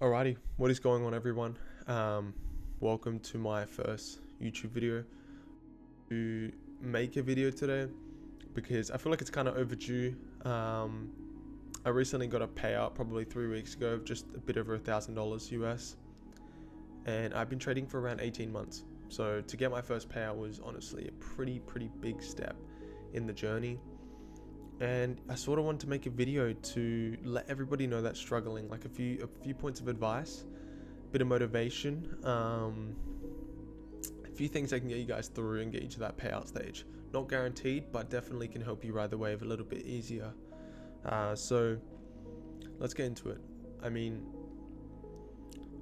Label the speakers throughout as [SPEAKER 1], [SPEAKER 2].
[SPEAKER 1] Alrighty, what is going on, everyone? Welcome to my first YouTube video. To make a video today because I feel like it's kind of overdue. I recently got a payout probably 3 weeks ago of just a bit over $1,000 US, and I've been trading for around 18 months. So to get my first payout was honestly a pretty big step in the journey. And I sort of want to make a video to let everybody know that's struggling, like a few points of advice, a bit of motivation, a few things that can get you guys through and get you to that payout stage. Not guaranteed, but definitely can help you ride the wave a little bit easier. So let's get into it. I mean,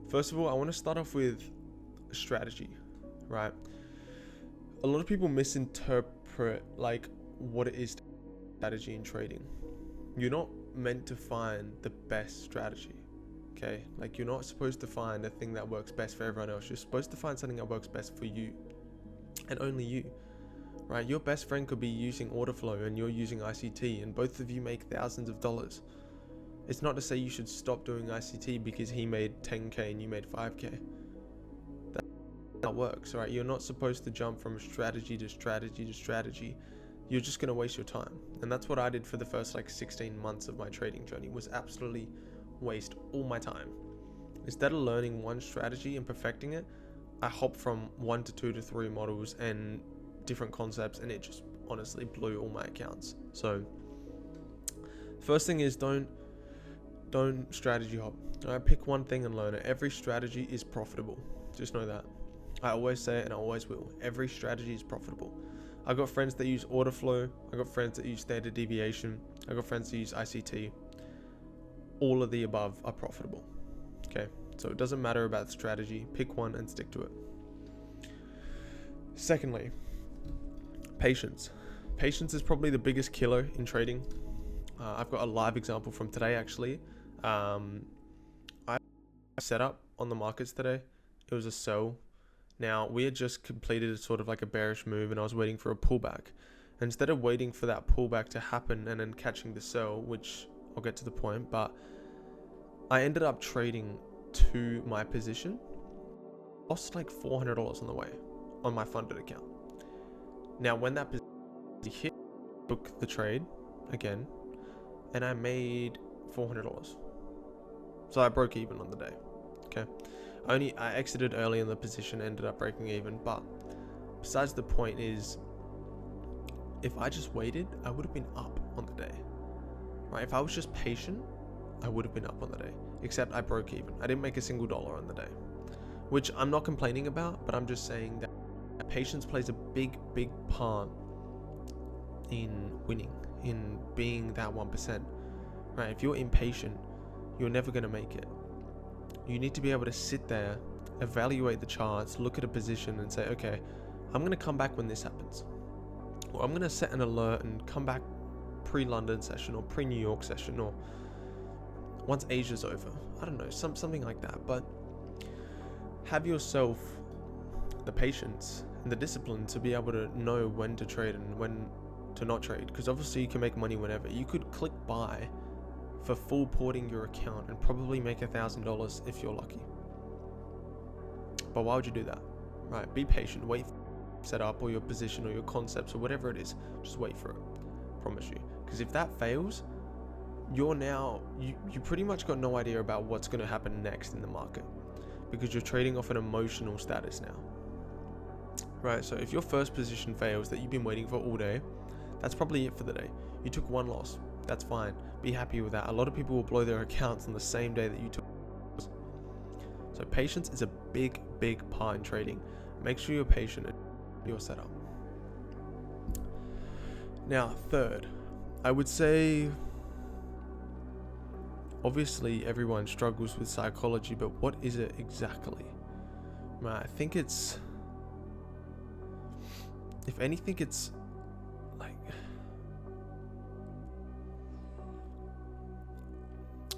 [SPEAKER 1] first of all, I want to start off with strategy, right? A lot of people misinterpret like what it is strategy in trading. You're not meant to find the best strategy, okay? Like, you're not supposed to find a thing that works best for everyone else. You're supposed to find something that works best for you and only you, right? Your best friend could be using order flow and you're using ICT, and both of you make thousands of dollars. It's not to say you should stop doing ICT because he made 10k and you made 5k. That works, right? You're not supposed to jump from strategy to strategy to strategy. You're just going to waste your time. And that's what I did for the first 16 months of my trading journey, was absolutely waste all my time. Instead of learning one strategy and perfecting it, I hopped from 1 to 2 to 3 models and different concepts, and it just honestly blew all my accounts. So first thing is don't strategy hop. Pick one thing and learn it. Every strategy is profitable. Just know that. I always say it and I always will. Every strategy is profitable. I got friends that use order flow. I got friends that use standard deviation. I got friends that use ICT. All of the above are profitable. Okay, so it doesn't matter about the strategy. Pick one and stick to it. Secondly, patience. Patience is probably the biggest killer in trading. I've got a live example from today actually. I set up on the markets today. It was a sell. Now, we had just completed a sort of like a bearish move and I was waiting for a pullback. Instead of waiting for that pullback to happen and then catching the sell, which I'll get to the point, but I ended up trading to my position. Lost like $400 on the way on my funded account. Now, when that position hit, took the trade again and I made $400. So I broke even on the day. Okay. I exited early in the position, ended up breaking even, but besides the point is, if I just waited, I would have been up on the day, right? If I was just patient, I would have been up on the day, except I broke even. I didn't make a single dollar on the day, which I'm not complaining about, but I'm just saying that patience plays a big part in winning, in being that 1%, right? If you're impatient, you're never going to make it. You need to be able to sit there, evaluate the charts, look at a position and say, okay, I'm going to come back when this happens. Or I'm going to set an alert and come back pre-London session or pre-New York session, or once Asia's over. I don't know, something like that. But have yourself the patience and the discipline to be able to know when to trade and when to not trade. Because obviously you can make money whenever. You could click buy for full porting your account and probably make $1,000 if you're lucky. But why would you do that? Right? Be patient. Wait for set up or your position or your concepts or whatever it is. Just wait for it. Promise you. Because if that fails, you pretty much got no idea about what's going to happen next in the market, because you're trading off an emotional status now. Right? So if your first position fails that you've been waiting for all day, that's probably it for the day. You took one loss. That's fine. Be happy with that. A lot of people will blow their accounts on the same day that you took. So patience is a big part in trading. Make sure you're patient in your setup. Now, third, I would say, obviously everyone struggles with psychology, but what is it exactly? I think it's, if anything, it's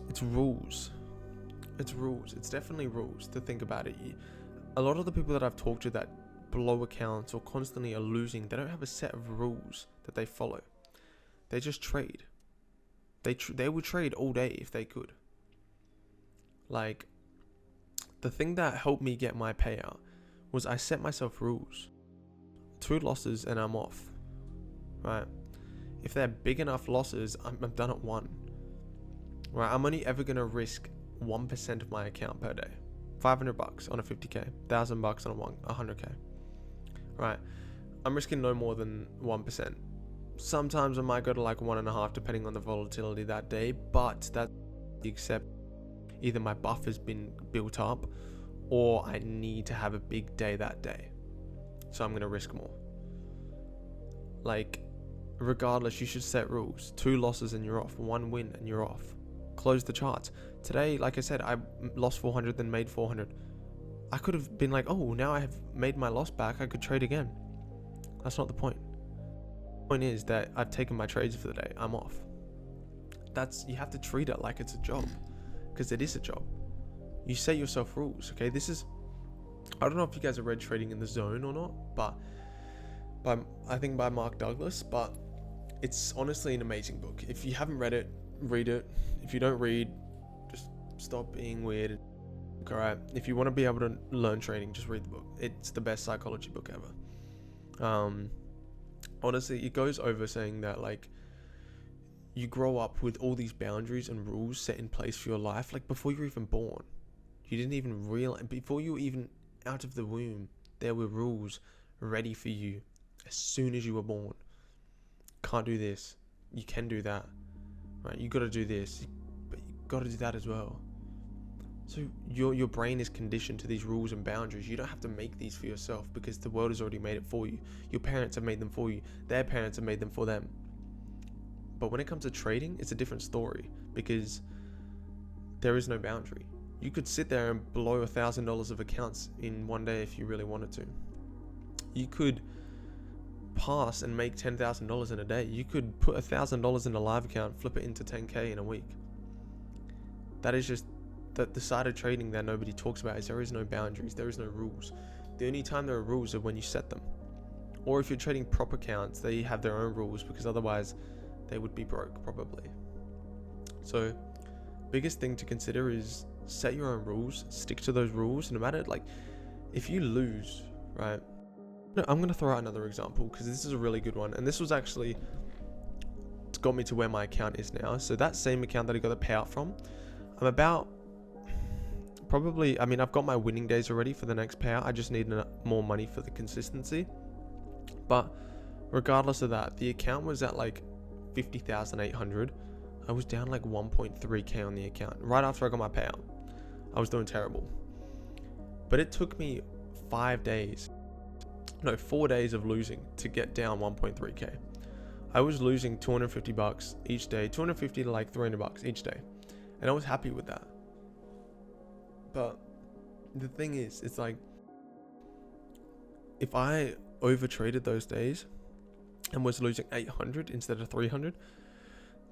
[SPEAKER 1] it's rules. It's definitely rules, to think about it. A lot of the people that I've talked to that blow accounts or constantly are losing, they don't have a set of rules that they follow. They just trade. They would trade all day if they could. Like, The thing that helped me get my payout was I set myself rules. 2 losses and I'm off, right? If they're big enough losses, I'm done at 1, right? I'm only ever going to risk 1% of my account per day. $500 on a 50k, $1,000 on a 100k, right? I'm risking no more than 1%. Sometimes I might go to like 1.5 depending on the volatility that day, but that's except either my buffer's been built up or I need to have a big day that day. So I'm going to risk more. Like, regardless, you should set rules. 2 losses and you're off. 1 win and you're off. Close the charts. Today, like I said, I lost 400 then made 400. I could have been like, oh, now I have made my loss back. I could trade again. That's not the point. The point is that I've taken my trades for the day. I'm off. You have to treat it like it's a job, because it is a job. You set yourself rules, okay? I don't know if you guys have read Trading in the Zone or not, but I think by Mark Douglas, but it's honestly an amazing book. If you haven't read it, read it. If you don't read, just stop being weird. Alright, if you want to be able to learn trading, just read the book. It's the best psychology book ever. Honestly, it goes over saying that, like, you grow up with all these boundaries and rules set in place for your life, like before you're even born. You didn't even realize, before you were even out of the womb, there were rules ready for you as soon as you were born. Can't do this, you can do that, right? You got to do this, but you got to do that as well. So your brain is conditioned to these rules and boundaries. You don't have to make these for yourself, because the world has already made it for you. Your parents have made them for you. Their parents have made them for them. But when it comes to trading, it's a different story, because there is no boundary. You could sit there and blow $1,000 of accounts in one day if you really wanted to. You could pass and make $10,000 in a day. You could put $1,000 in a live account, flip it into 10k in a week. That is just the side of trading that nobody talks about. Is there is no boundaries, there is no rules. The only time there are rules are when you set them, or if you're trading prop accounts, they have their own rules, because otherwise they would be broke probably. So biggest thing to consider is set your own rules, stick to those rules. No matter, like, if you lose, right? No, I'm gonna throw out another example, because this is a really good one, and this was actually, it's got me to where my account is now. So that same account that I got the payout from, I'm about probably, I mean, I've got my winning days already for the next payout. I just need more money for the consistency. But regardless of that, the account was at like 50,800. I was down like 1.3k on the account right after I got my payout. I was doing terrible. But it took me 4 days of losing to get down 1.3k. I was losing $250 each day, 250 to like $300 each day. And I was happy with that. But the thing is, it's like, if I over traded those days and was losing 800 instead of 300,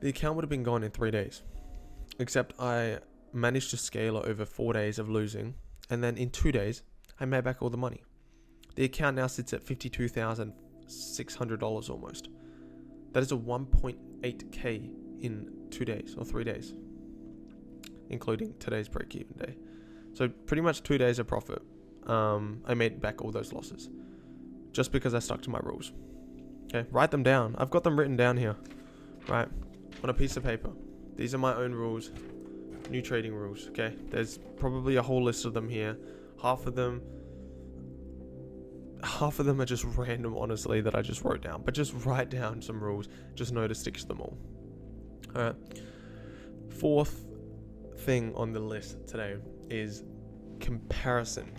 [SPEAKER 1] the account would have been gone in 3 days. Except I managed to scale it over 4 days of losing, and then in 2 days I made back all the money. The account now sits at $52,600 almost. That is a 1.8k in 2 days or 3 days, including today's break-even day. So pretty much 2 days of profit. I made back all those losses just because I stuck to my rules. Okay, write them down. I've got them written down here, right, on a piece of paper. These are my own rules, new trading rules. Okay, there's probably a whole list of them here. Half of them are just random, honestly, that I just wrote down. But just write down some rules. Just know to stick to them all. All right. 4th thing on the list today is comparison.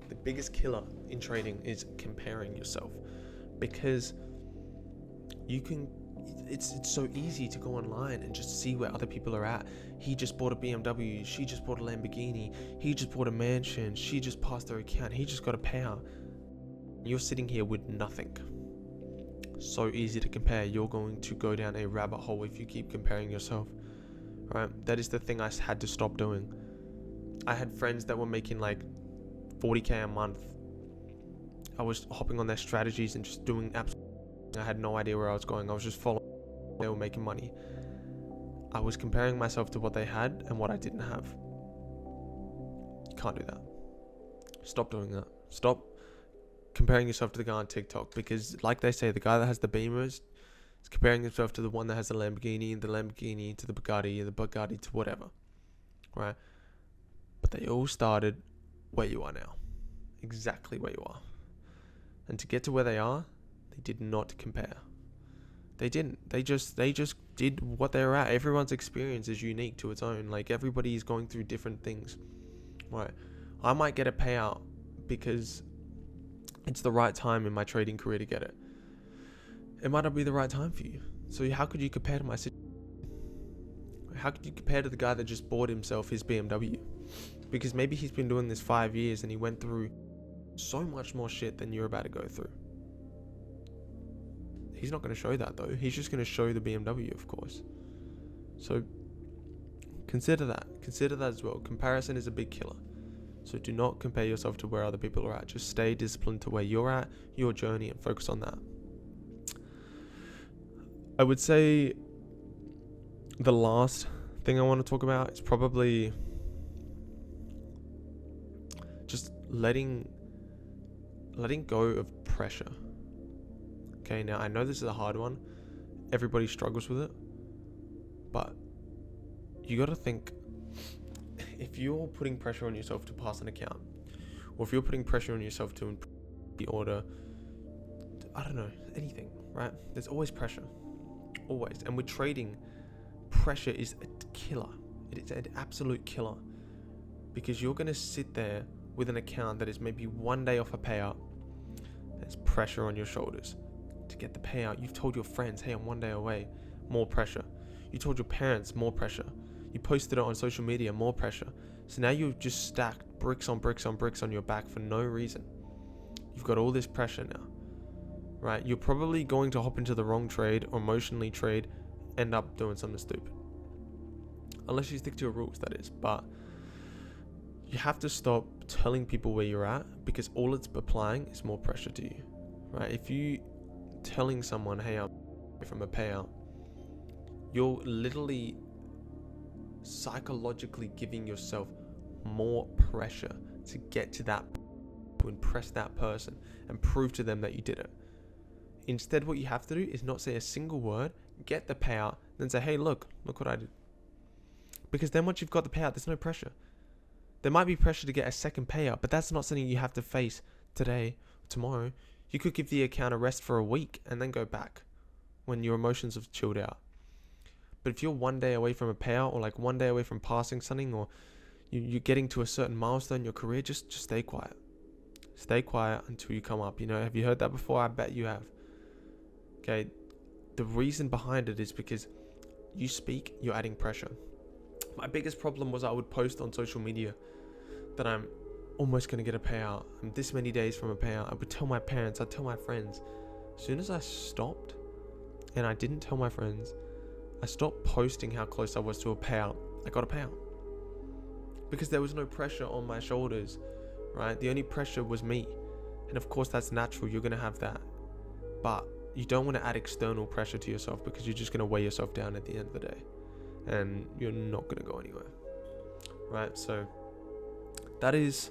[SPEAKER 1] The biggest killer in trading is comparing yourself, because it's so easy to go online and just see where other people are at. He just bought a BMW, she just bought a Lamborghini, he just bought a mansion, she just passed their account, he just got a payout. You're sitting here with nothing. So easy to compare. You're going to go down a rabbit hole if you keep comparing yourself. Right? That is the thing I had to stop doing. I had friends that were making like 40k a month. I was hopping on their strategies and just doing I had no idea where I was going. I was just following. They were making money. I was comparing myself to what they had and what I didn't have. can't do that. Stop doing that. Stop comparing yourself to the guy on TikTok, because like they say, the guy that has the Beamers is comparing himself to the one that has the Lamborghini to the Bugatti to whatever, right? But they all started where you are now, exactly where you are. And to get to where they are, they did not compare. They didn't. They just did what they were at. Everyone's experience is unique to its own. Like, everybody is going through different things, right? I might get a payout because it's the right time in my trading career to get it. It might not be the right time for you. So how could you compare to my situation? How could you compare to the guy that just bought himself his BMW? Because maybe he's been doing this 5 years and he went through so much more shit than you're about to go through. He's not going to show that though. He's just going to show the BMW, of course. So consider that. Consider that as well. Comparison is a big killer. So do not compare yourself to where other people are at. Just stay disciplined to where you're at, your journey, and focus on that. I would say the last thing I want to talk about is probably just letting go of pressure. Okay, now I know this is a hard one. Everybody struggles with it. But you got to think, if you're putting pressure on yourself to pass an account, or if you're putting pressure on yourself to improve the order, I don't know, anything, right? There's always pressure. Always. And with trading, pressure is a killer. It is an absolute killer. Because you're going to sit there with an account that is maybe one day off a payout. There's pressure on your shoulders to get the payout. You've told your friends, hey, I'm one day away. More pressure. You told your parents, more pressure. You posted it on social media, more pressure. So now you've just stacked bricks on bricks on bricks on your back for no reason. You've got all this pressure now, right? You're probably going to hop into the wrong trade or emotionally trade, end up doing something stupid. Unless you stick to your rules, that is. But you have to stop telling people where you're at, because all it's applying is more pressure to you, right? If you telling someone, hey, I'm from a payout, you're literally psychologically giving yourself more pressure to get to that, to impress that person and prove to them that you did it. Instead, what you have to do is not say a single word, get the payout, then say, hey, look what I did. Because then once you've got the payout, there's no pressure. There might be pressure to get a second payout, but that's not something you have to face today, tomorrow. You could give the account a rest for a week and then go back when your emotions have chilled out. But if you're one day away from a payout, or like one day away from passing something, or you're getting to a certain milestone in your career, just stay quiet. Stay quiet until you come up. You know, have you heard that before? I bet you have. Okay. The reason behind it is because you speak, you're adding pressure. My biggest problem was I would post on social media that I'm almost going to get a payout. I'm this many days from a payout. I would tell my parents, I'd tell my friends. As soon as I stopped and I didn't tell my friends, I stopped posting how close I was to a payout. I got a payout. Because there was no pressure on my shoulders, right? The only pressure was me. And of course that's natural, you're going to have that. But you don't want to add external pressure to yourself, because you're just going to weigh yourself down at the end of the day. And you're not going to go anywhere, right? So that is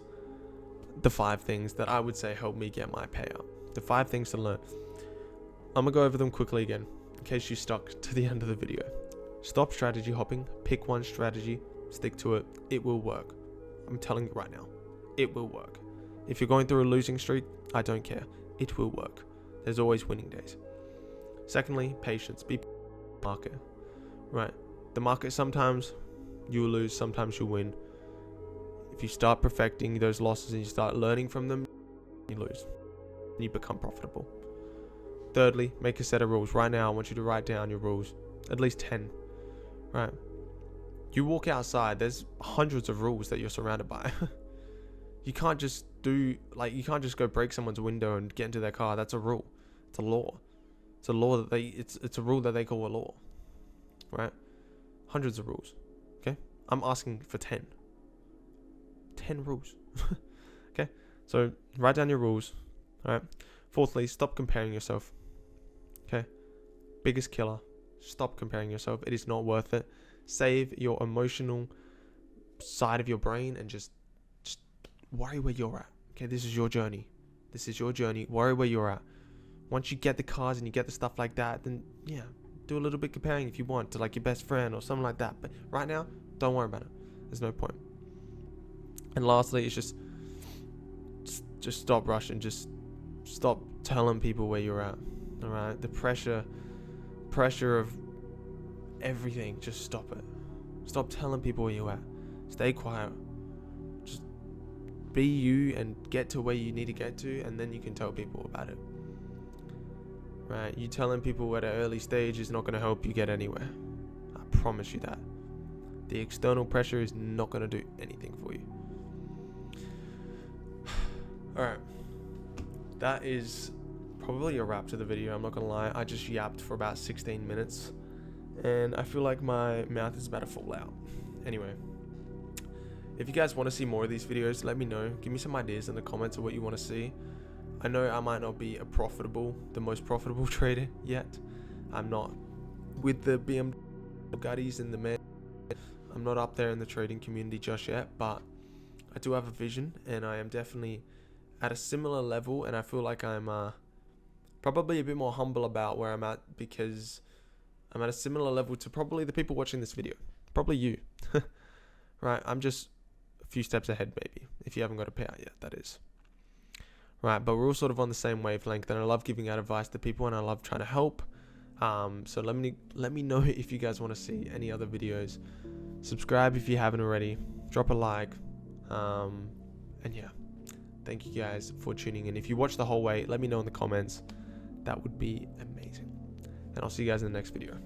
[SPEAKER 1] the 5 things that I would say helped me get my payout. The 5 things to learn. I'm going to go over them quickly again, in case you stuck to the end of the video. Stop strategy hopping. Pick one strategy, stick to it. It will work. I'm telling you right now, it will work. If you're going through a losing streak, I don't care. It will work. There's always winning days. Secondly, patience. Be market, right? The market, sometimes you will lose, sometimes you'll win. If you start perfecting those losses and you start learning from them, you lose and you become profitable. Thirdly, make a set of rules. Right now, I want you to write down your rules, at least 10, right? You walk outside, there's hundreds of rules that you're surrounded by. You can't just go break someone's window and get into their car. That's a rule. It's a law. It's a law that it's a rule that they call a law, right? Hundreds of rules. Okay, I'm asking for 10 rules. Okay, so write down your rules. All right. Fourthly, stop comparing yourself. Okay, biggest killer. Stop comparing yourself. It is not worth it. Save your emotional side of your brain and just worry where you're at. Okay, this is your journey. This is your journey. Worry where you're at. Once you get the cars and you get the stuff like that, then yeah, do a little bit comparing if you want to like your best friend or something like that. But right now, don't worry about it. There's no point. And lastly, it's just stop rushing. Just stop telling people where you're at. All right, the pressure of everything. Just stop it. Stop telling people where you're at. Stay quiet. Just be you and get to where you need to get to, and then you can tell people about it. Right? You telling people at an early stage is not going to help you get anywhere. I promise you that. The external pressure is not going to do anything for you. Alright. That is probably a wrap to the video. I'm not going to lie. I just yapped for about 16 minutes. And I feel like my mouth is about to fall out. Anyway. If you guys want to see more of these videos, let me know. Give me some ideas in the comments of what you want to see. I know I might not be the most profitable trader yet. I'm not with the BMW Bugattis and the man. I'm not up there in the trading community just yet, but I do have a vision, and I am definitely at a similar level, and I feel like I'm probably a bit more humble about where I'm at, because I'm at a similar level to probably the people watching this video. Probably you. Right, I'm just a few steps ahead maybe, if you haven't got a payout yet, that is. Right, but we're all sort of on the same wavelength, and I love giving out advice to people, and I love trying to help. So let me know if you guys want to see any other videos. Subscribe if you haven't already. Drop a like. And yeah, thank you guys for tuning in. If you watched the whole way, let me know in the comments. That would be amazing. And I'll see you guys in the next video.